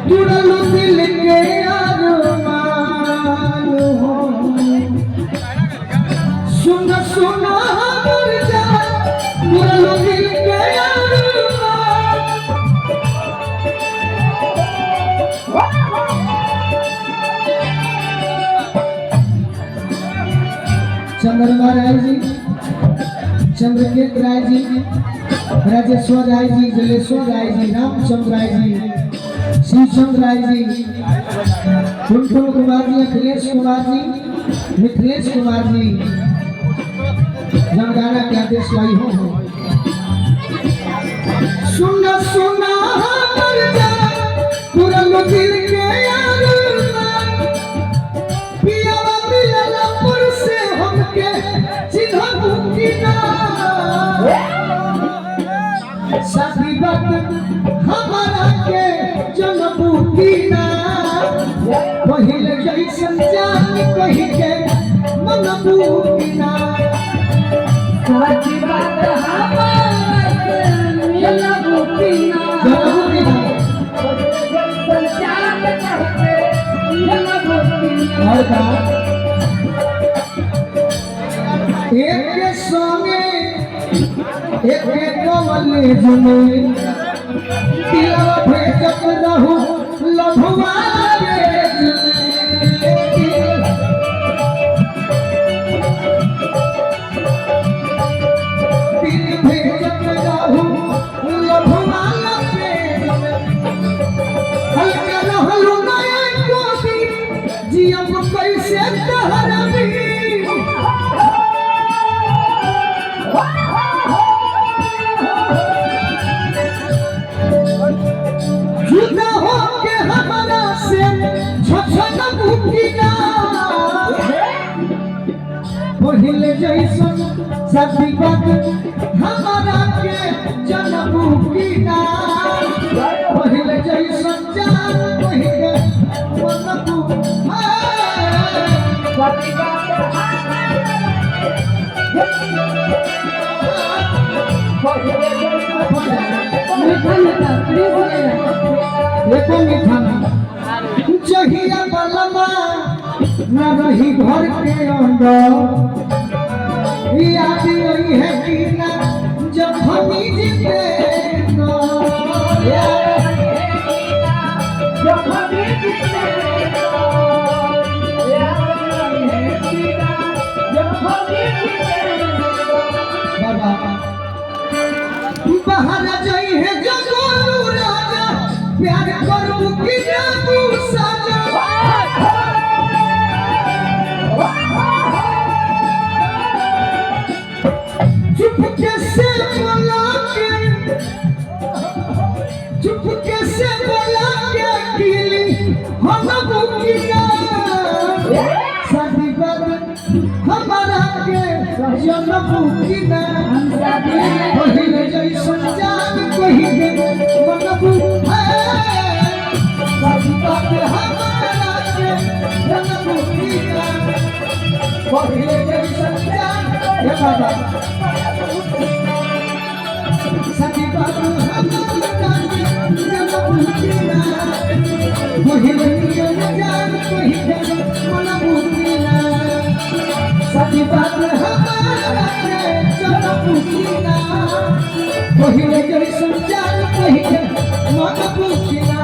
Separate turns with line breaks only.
तुरलो दिल के अरमान हो सुन सुना मर जा तुरलो दिल के अरमान चंद्रमा राय जी चंद्रकेत राय जी राजेश्वर राय जी जलेश्वर राय जी रामचंद्र राय जी शिवचंद्र राय जी टुनटुन कुमार जी अखिलेश कुमार जी मिथिलेश कुमार जी जनगाना के आदेश लाई हो सुना सुना मर जा पूरा दिल के अरमान पिया मिलला पुर से हमके चिन्हबू की ना साथी बात हमारा के जनबू की ना पहिले जैसन जान कही के मनबू की ना
साथी बात हमारा के जनबू की ना संचार करके जनबू की ना
और का एक संगे एक कमले जमे दिलवा भेजत रहू लभुआ रे दिल भेजत रहू लभुआ रे हल्का रहलू नया कोसी जियब कैसे तहरा भी जुदा हो के हमारा से छछन बुकिना पहिले जैसन साथी बात हमारा के जनबू किना पहिले जैसन जान कही के मनबू
साथी बात
देखो मिठाना जहिया बलमा न रही घर के अंदर याद रही है कि ना जब हम जीते बाहर जाई है जगोलू राजा प्यार करू कि जाबू साजा चुप कैसे बोला के चुप कैसे बोला के अकेली हम बुकिना शादी बात हमारा के जनबू किना पहिले जैसन जान कही के मनबू है शादी बात हमारा के जनबू किना पहिले जैसन जान हे बाबा शादी बात हमारा के जनबू किना पहिले जैसन जान कही के मनबू किना शादी बात हमारा के जनबू किना पहिले जैसन जान कही के मनबू किना